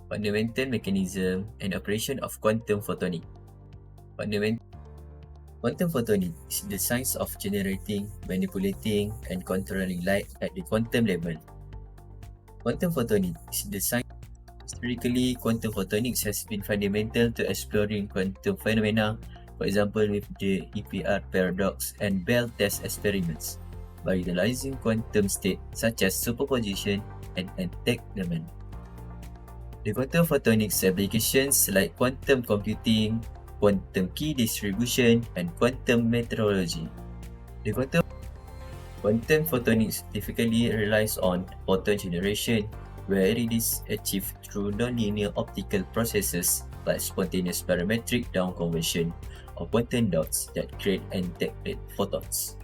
Fundamental mechanism and operation of quantum photonics. Quantum photonics is the science of generating, manipulating, and controlling light at the quantum level. Quantum photonics is the science. Historically, quantum photonics has been fundamental to exploring quantum phenomena, for example with the EPR paradox and Bell test experiments, by utilizing quantum states such as superposition and entanglement. The quantum photonics applications like quantum computing, quantum key distribution, and quantum metrology. The quantum photonics typically relies on photon generation, where it is achieved through nonlinear optical processes like spontaneous parametric down conversion of quantum dots that create entangled photons.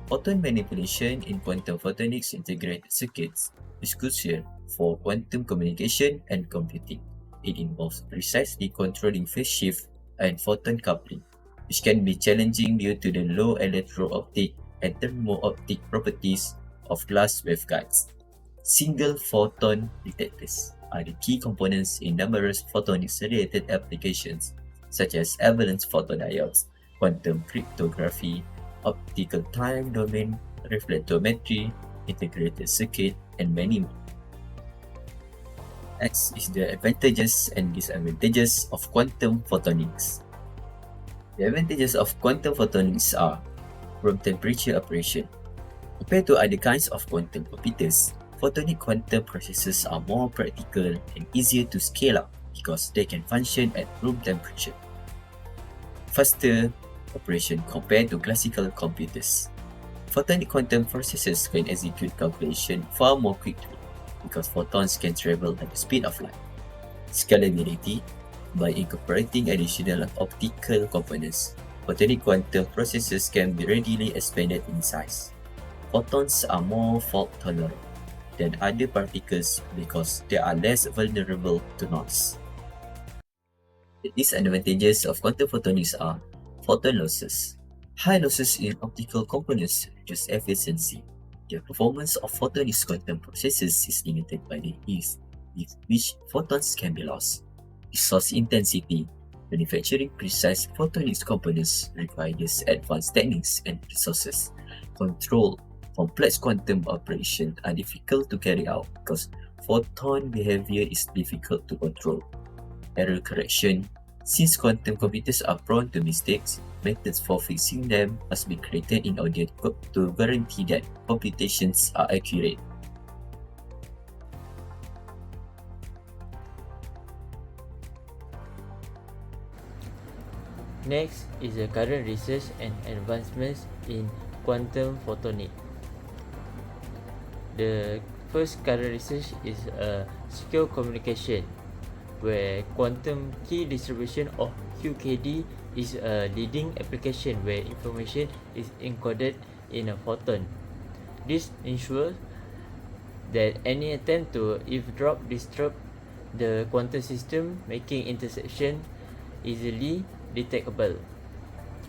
Photon manipulation in quantum photonics integrated circuits is crucial for quantum communication and computing. It involves precisely controlling phase shift and photon coupling, which can be challenging due to the low electro-optic and thermo-optic properties of glass waveguides. Single photon detectors are the key components in numerous photonics-related applications, such as avalanche photodiodes, quantum cryptography, optical time domain reflectometry, integrated circuit, and many more. Next is the advantages and disadvantages of quantum photonics. The advantages of quantum photonics are room temperature operation. Compared to other kinds of quantum computers, photonic quantum processors are more practical and easier to scale up because they can function at room temperature. Faster operation compared to classical computers. Photonic quantum processors can execute calculation far more quickly because photons can travel at the speed of light. Scalability. By incorporating additional optical components, photonic quantum processors can be readily expanded in size. Photons are more fault tolerant than other particles because they are less vulnerable to noise. The disadvantages of quantum photonics are photon losses. High losses in optical components reduce efficiency. The performance of photonics quantum processors is limited by the ease with which photons can be lost. Resource intensity. Manufacturing precise photonics components requires advanced techniques and resources. Control. Complex quantum operations are difficult to carry out because photon behavior is difficult to control. Error correction. Since quantum computers are prone to mistakes, methods for fixing them must be created in order to guarantee that computations are accurate. Next is the current research and advancements in quantum photonics. The first current research is secure communication, where quantum key distribution or QKD is a leading application where information is encoded in a photon. This ensures that any attempt to eavesdrop disrupt the quantum system, making interception easily detectable.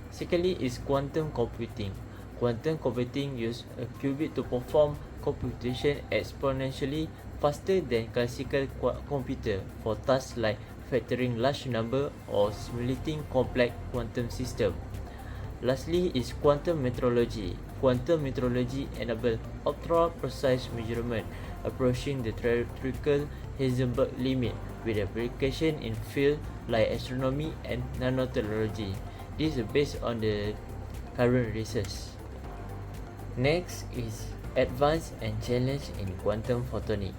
Secondly is quantum computing. Quantum computing uses a qubit to perform computation exponentially faster than classical computer for tasks like factoring large number or simulating complex quantum system. Lastly is quantum metrology. Quantum metrology enables ultra-precise measurement approaching the theoretical Heisenberg limit with application in fields like astronomy and nanotechnology. This is based on the current research. Next is advance and challenge in quantum photonics.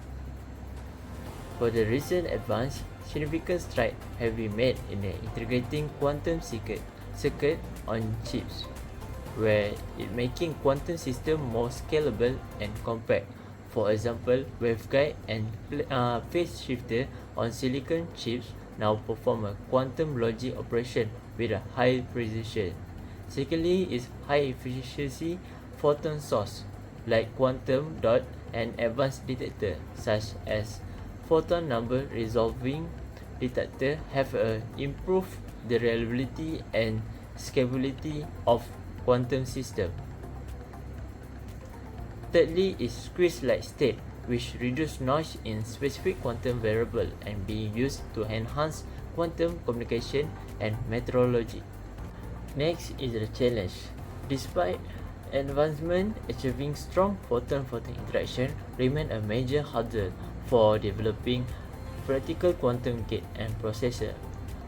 For the recent advance, significant strides have been made in integrating quantum circuit on chips, where it making quantum system more scalable and compact. For example, waveguide and phase shifter on silicon chips now perform a quantum logic operation with a high precision. Secondly is high efficiency photon source like quantum dot and advanced detector such as photon number resolving detector have improved the reliability and scalability of quantum system. Thirdly is squeeze-like state, which reduce noise in specific quantum variable and being used to enhance quantum communication and meteorology. Next is the challenge. Despite advancement, achieving strong photon-photon interaction remain a major hurdle for developing practical quantum gate and processor.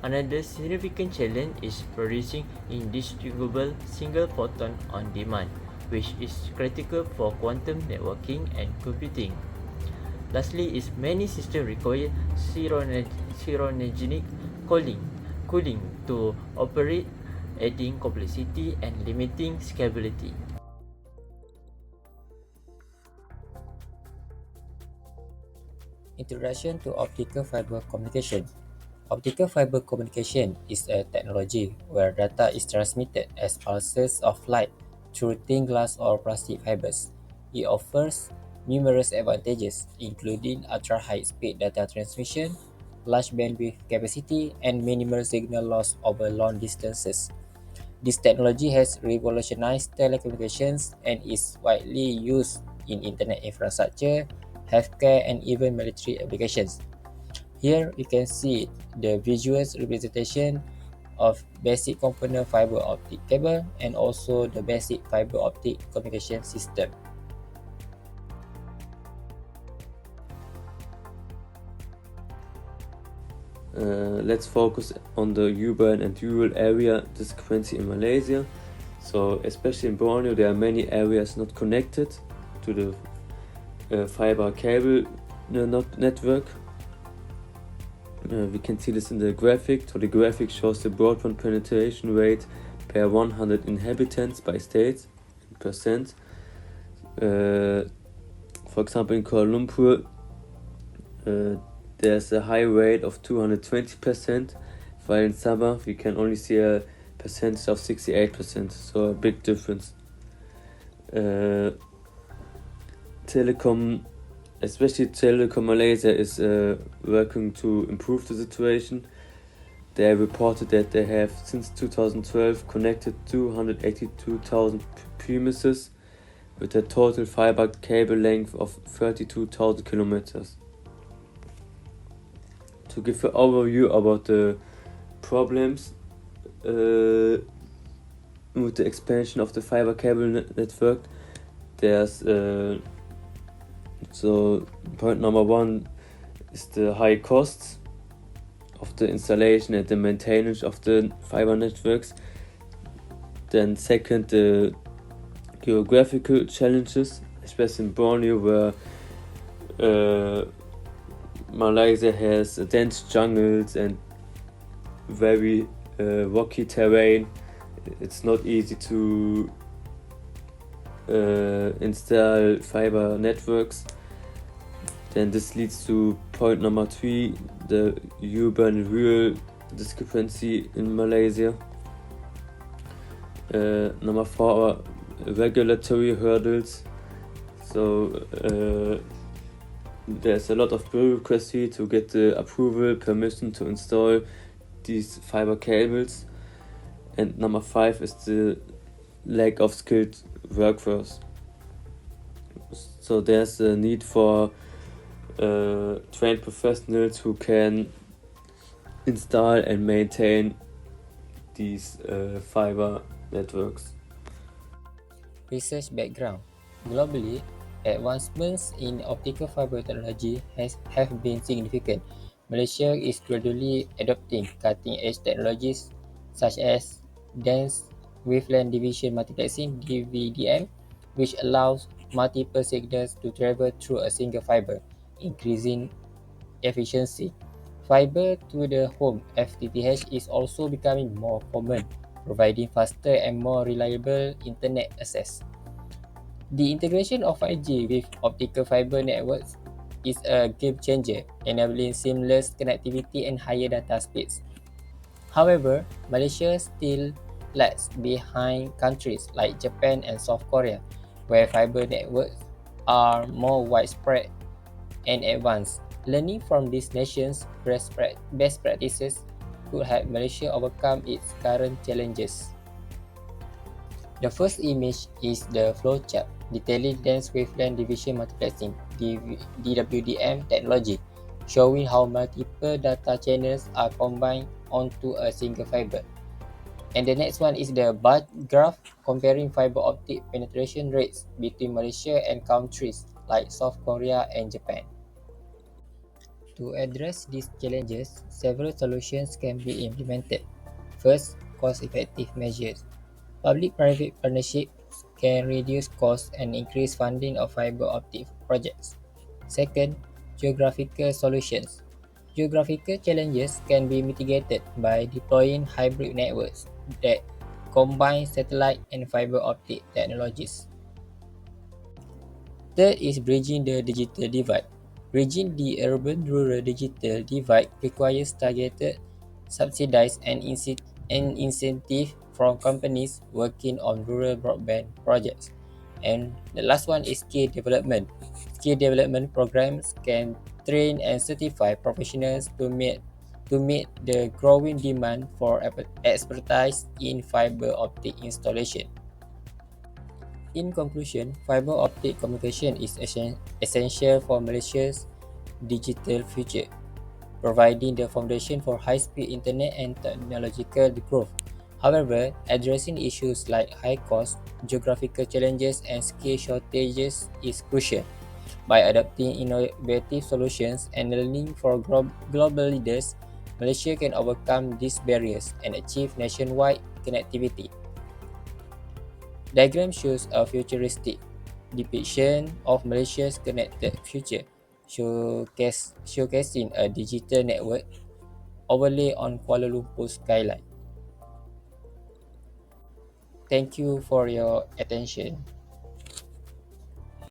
Another significant challenge is producing indistinguishable single photon on demand, which is critical for quantum networking and computing. Lastly, is many systems require cryogenic cooling to operate, adding complexity and limiting scalability. Introduction to optical fiber communication. Optical fiber communication is a technology where data is transmitted as pulses of light through thin glass or plastic fibers. It offers numerous advantages, including ultra-high speed data transmission, large bandwidth capacity, and minimal signal loss over long distances. This technology has revolutionized telecommunications and is widely used in internet infrastructure, healthcare, and even military applications. Here you can see the visual representation of basic component fiber optic cable and also the basic fiber optic communication system. Let's focus on the urban and rural area discrepancy in Malaysia. So especially in Borneo, there are many areas not connected to the fiber cable network. We can see this in the graphic. So the graphic shows the broadband penetration rate per 100 inhabitants by state in percent. For example, in Kuala Lumpur, there's a high rate of 220%, while in Sabah we can only see a percentage of 68%, so a big difference. Especially Telecom Malaysia is working to improve the situation. They reported that they have since 2012 connected 282,000 premises with a total fiber cable length of 32,000 kilometers. To give an overview about the problems with the expansion of the fiber cable network, there's so point number one is the high costs of the installation and the maintenance of the fiber networks. Then second, the geographical challenges, especially in Borneo, where Malaysia has dense jungles and very rocky terrain. It's not easy to install fiber networks. Then this leads to point number three, the urban and rural discrepancy in Malaysia. Number four, regulatory hurdles. So there's a lot of bureaucracy to get the approval, permission to install these fiber cables. And number five is the lack of skilled workforce. So there's a need for trained professionals who can install and maintain these fiber networks. Research background. Globally, advancements in optical fiber technology have been significant. Malaysia is gradually adopting cutting-edge technologies such as dense wavelength division multiplexing (DVDM), which allows multiple signals to travel through a single fiber, increasing efficiency. Fiber to the home (FTTH) is also becoming more common, providing faster and more reliable internet access. The integration of 5G with optical fiber networks is a game changer, enabling seamless connectivity and higher data speeds. However, Malaysia still lags behind countries like Japan and South Korea, where fiber networks are more widespread and advanced. Learning from these nations' best practices could help Malaysia overcome its current challenges. The first image is the flowchart. detailing dense wavelength division multiplexing (DWDM) technology, showing how multiple data channels are combined onto a single fiber. And the next one is the bar graph comparing fiber optic penetration rates between Malaysia and countries like South Korea and Japan. To address these challenges, several solutions can be implemented. First, cost-effective measures. Public-private partnerships can reduce costs and increase funding of fiber optic projects. Second, geographical solutions. Geographical challenges can be mitigated by deploying hybrid networks that combine satellite and fiber optic technologies. Third is bridging the digital divide. Bridging the urban-rural digital divide requires targeted, subsidized, and incentive from companies working on rural broadband projects. And the last one is skill development. Skill development programs can train and certify professionals to meet the growing demand for expertise in fiber optic installation. In conclusion, fiber optic communication is essential for Malaysia's digital future, providing the foundation for high-speed internet and technological growth. However, addressing issues like high cost, geographical challenges, and skill shortages is crucial. By adopting innovative solutions and learning from global leaders, Malaysia can overcome these barriers and achieve nationwide connectivity. Diagram shows a futuristic depiction of Malaysia's connected future, showcasing a digital network overlay on Kuala Lumpur skyline. Thank you for your attention.